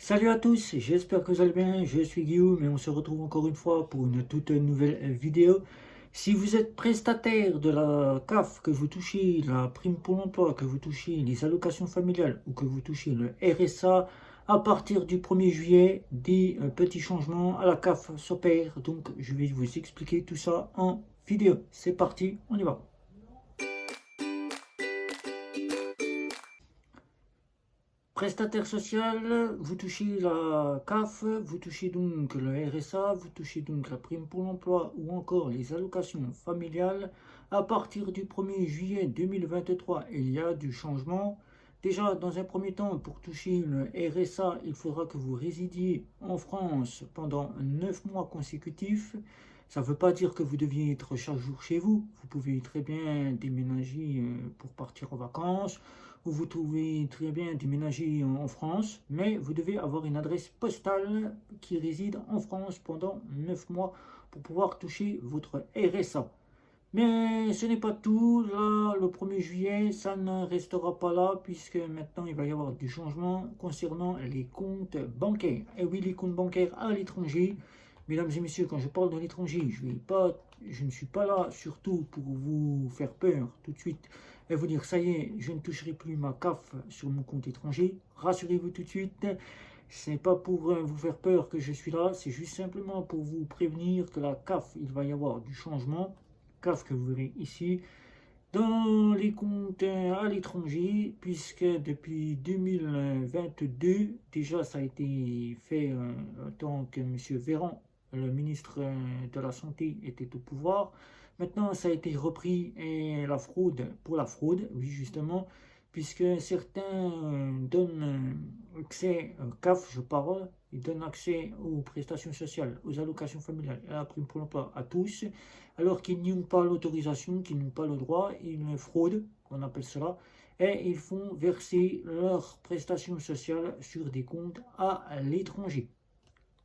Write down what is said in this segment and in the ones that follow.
Salut à tous, j'espère que vous allez bien, je suis Guillaume et on se retrouve encore une fois pour une toute nouvelle vidéo. Si vous êtes prestataire de la CAF, que vous touchez la prime pour l'emploi, que vous touchez les allocations familiales ou que vous touchez le RSA, à partir du 1er juillet, des petits changements à la CAF s'opèrent. Donc je vais vous expliquer tout ça en vidéo. C'est parti, on y va. Prestataire social, vous touchez la CAF, vous touchez donc le RSA, vous touchez donc la prime pour l'emploi ou encore les allocations familiales. À partir du 1er juillet 2023, il y a du changement. Déjà, dans un premier temps, pour toucher le RSA, il faudra que vous résidiez en France pendant 9 mois consécutifs. Ça ne veut pas dire que vous deviez être chaque jour chez vous. Vous pouvez très bien déménager pour partir en vacances. Vous pouvez très bien déménager en France, mais vous devez avoir une adresse postale qui réside en France pendant 9 mois pour pouvoir toucher votre RSA. Mais ce n'est pas tout. Là, le 1er juillet, ça ne restera pas là, puisque maintenant, il va y avoir du changement concernant les comptes bancaires. Et oui, les comptes bancaires à l'étranger. Mesdames et messieurs, quand je parle de l'étranger, je ne suis pas là surtout pour vous faire peur tout de suite et vous dire, ça y est, je ne toucherai plus ma CAF sur mon compte étranger. Rassurez-vous tout de suite. Ce n'est pas pour vous faire peur que je suis là, c'est juste simplement pour vous prévenir que la CAF, il va y avoir du changement. CAF que vous verrez ici, dans les comptes à l'étranger, puisque depuis 2022, déjà ça a été fait tant que M. Véran, le ministre de la Santé, était au pouvoir. Maintenant, ça a été repris et la fraude, pour la fraude, oui justement, puisque certains donnent accès, CAF je parle, ils donnent accès aux prestations sociales, aux allocations familiales et à la prime pour l'emploi à tous, alors qu'ils n'y ont pas l'autorisation, qu'ils n'ont pas le droit, ils fraudent, on appelle cela, et ils font verser leurs prestations sociales sur des comptes à l'étranger.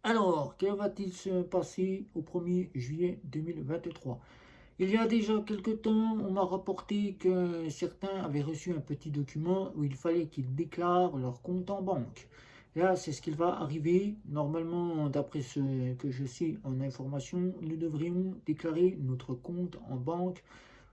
Alors, que va-t-il se passer au 1er juillet 2023? Il y a déjà quelque temps, on m'a rapporté que certains avaient reçu un petit document où il fallait qu'ils déclarent leur compte en banque. Là, c'est ce qu'il va arriver. Normalement, d'après ce que je sais en information, nous devrions déclarer notre compte en banque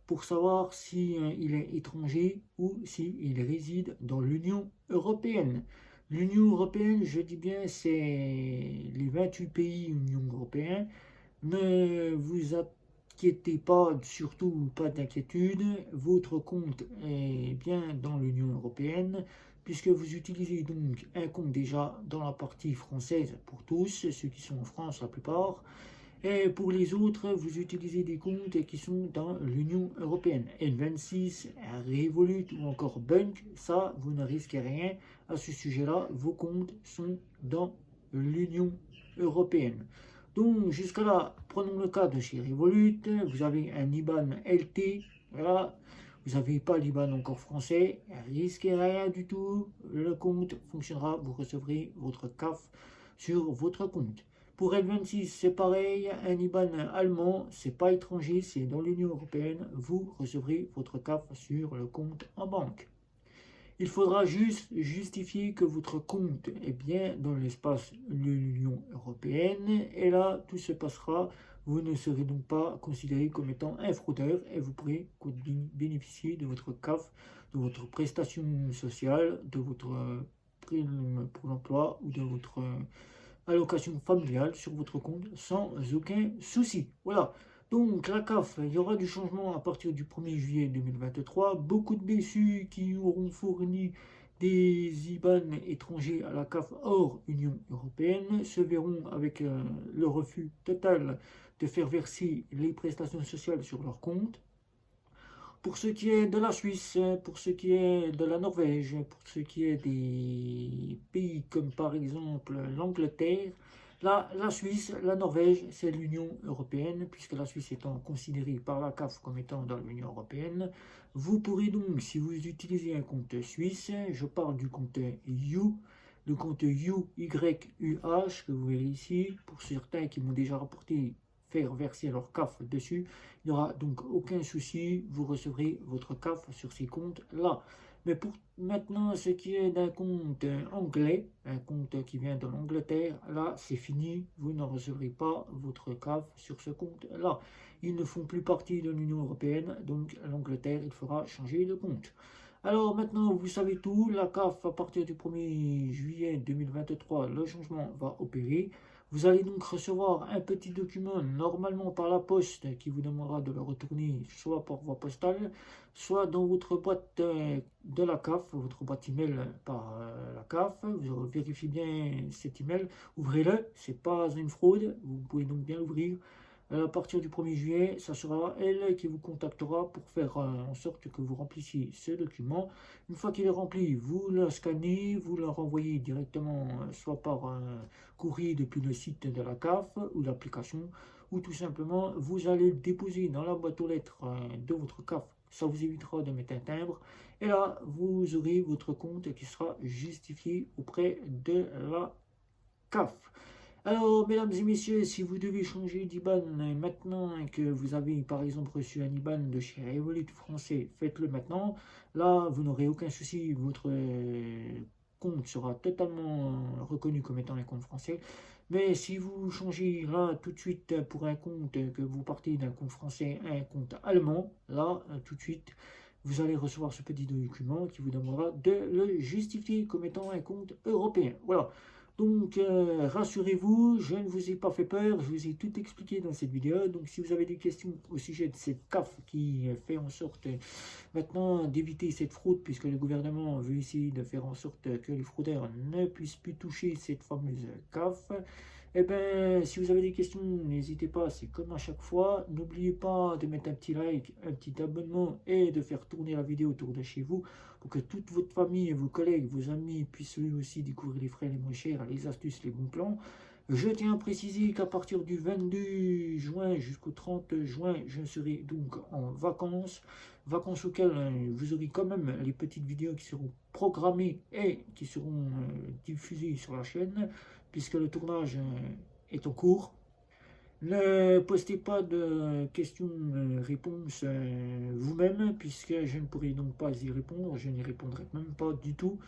pour savoir si il est étranger ou s'il réside dans l'Union européenne. L'Union européenne, je dis bien, c'est les 28 pays Union européenne. Ne vous inquiétez pas, surtout pas d'inquiétude, votre compte est bien dans l'Union européenne, puisque vous utilisez donc un compte déjà dans la partie française pour tous, ceux qui sont en France la plupart, et pour les autres, vous utilisez des comptes qui sont dans l'Union européenne. N26, Revolut ou encore Bunk, ça, vous ne risquez rien à ce sujet-là. Vos comptes sont dans l'Union européenne. Donc, jusqu'à là, prenons le cas de chez Revolut. Vous avez un IBAN LT. Voilà. Vous n'avez pas l'IBAN encore français. Risquez rien du tout. Le compte fonctionnera. Vous recevrez votre CAF sur votre compte. Pour L26, c'est pareil, un IBAN allemand, c'est pas étranger, c'est dans l'Union européenne, vous recevrez votre CAF sur le compte en banque. Il faudra juste justifier que votre compte est bien dans l'espace de l'Union européenne et là, tout se passera. Vous ne serez donc pas considéré comme étant un fraudeur et vous pourrez bénéficier de votre CAF, de votre prestation sociale, de votre prime pour l'emploi ou de votre allocation familiale sur votre compte sans aucun souci. Voilà. Donc la CAF, il y aura du changement à partir du 1er juillet 2023. Beaucoup de BSU qui auront fourni des IBAN étrangers à la CAF hors Union européenne se verront avec le refus total de faire verser les prestations sociales sur leur compte. Pour ce qui est de la Suisse, pour ce qui est de la Norvège, pour ce qui est des pays comme par exemple l'Angleterre, la Suisse, la Norvège, c'est l'Union européenne, puisque la Suisse étant considérée par la CAF comme étant dans l'Union européenne. Vous pourrez donc, si vous utilisez un compte suisse, je parle du compte You, le compte UYUH que vous verrez ici, pour certains qui m'ont déjà rapporté faire verser leur CAF dessus. Il n'y aura donc aucun souci, vous recevrez votre CAF sur ces comptes-là. Mais pour maintenant, ce qui est d'un compte anglais, un compte qui vient de l'Angleterre, là, c'est fini. Vous ne recevrez pas votre CAF sur ce compte-là. Ils ne font plus partie de l'Union européenne, donc l'Angleterre, il faudra changer de compte. Alors maintenant, vous savez tout, la CAF, à partir du 1er juillet 2023, le changement va opérer. Vous allez donc recevoir un petit document, normalement par la poste, qui vous demandera de le retourner soit par voie postale, soit dans votre boîte de la CAF, votre boîte email par la CAF. Vous vérifiez bien cet email, ouvrez-le, c'est pas une fraude, vous pouvez donc bien l'ouvrir. À partir du 1er juillet, ça sera elle qui vous contactera pour faire en sorte que vous remplissiez ce document. Une fois qu'il est rempli, vous le scannez, vous le renvoyez directement soit par courrier depuis le site de la CAF ou l'application, ou tout simplement vous allez le déposer dans la boîte aux lettres de votre CAF. Ça vous évitera de mettre un timbre. Et là, vous aurez votre compte qui sera justifié auprès de la CAF. Alors, mesdames et messieurs, si vous devez changer d'IBAN maintenant que vous avez par exemple reçu un IBAN de chez Revolut français, faites-le maintenant. Là, vous n'aurez aucun souci, votre compte sera totalement reconnu comme étant un compte français. Mais si vous changez là tout de suite pour un compte, que vous partez d'un compte français à un compte allemand, là, tout de suite, vous allez recevoir ce petit document qui vous demandera de le justifier comme étant un compte européen. Voilà. Donc, rassurez-vous, je ne vous ai pas fait peur, je vous ai tout expliqué dans cette vidéo. Donc, si vous avez des questions au sujet de cette CAF qui fait en sorte maintenant d'éviter cette fraude, puisque le gouvernement veut essayer de faire en sorte que les fraudeurs ne puissent plus toucher cette fameuse CAF, eh bien, si vous avez des questions, n'hésitez pas, c'est comme à chaque fois. N'oubliez pas de mettre un petit like, un petit abonnement et de faire tourner la vidéo autour de chez vous pour que toute votre famille, vos collègues, vos amis puissent eux aussi découvrir les frais les moins chers, les astuces, les bons plans. Je tiens à préciser qu'à partir du 22 juin jusqu'au 30 juin, je serai donc en vacances. Vacances auxquelles vous aurez quand même les petites vidéos qui seront programmées et qui seront diffusées sur la chaîne, puisque le tournage est en cours. Ne postez pas de questions-réponses vous-même, puisque je ne pourrai donc pas y répondre, je n'y répondrai même pas du tout.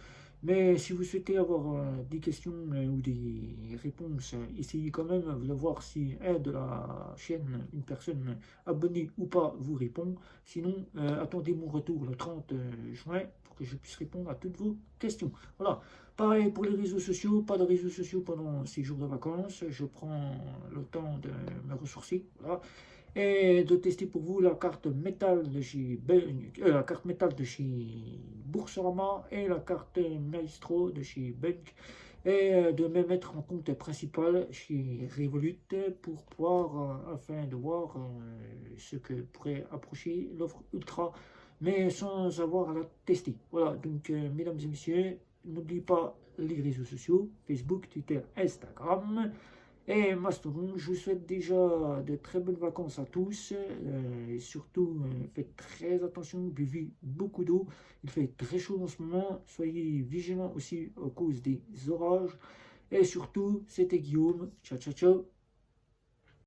Mais si vous souhaitez avoir des questions ou des réponses, essayez quand même de voir si un de la chaîne, une personne abonnée ou pas, vous répond. Sinon, attendez mon retour le 30 juin pour que je puisse répondre à toutes vos questions. Voilà. Pareil pour les réseaux sociaux, pas de réseaux sociaux pendant ces jours de vacances. Je prends le temps de me ressourcer. Voilà. Et de tester pour vous la carte métal de chez la carte métal de chez Boursorama et la carte Maestro de chez Bank, et de me mettre en compte principal chez Revolut pour pouvoir afin de voir ce que pourrait approcher l'offre Ultra, mais sans avoir à la tester. Voilà, donc mesdames et messieurs, n'oubliez pas les réseaux sociaux, Facebook, Twitter, Instagram et Mastodon. Je vous souhaite déjà de très bonnes vacances à tous. Et surtout, faites très attention, buvez beaucoup d'eau. Il fait très chaud en ce moment. Soyez vigilants aussi à cause des orages. Et surtout, c'était Guillaume. Ciao, ciao, ciao.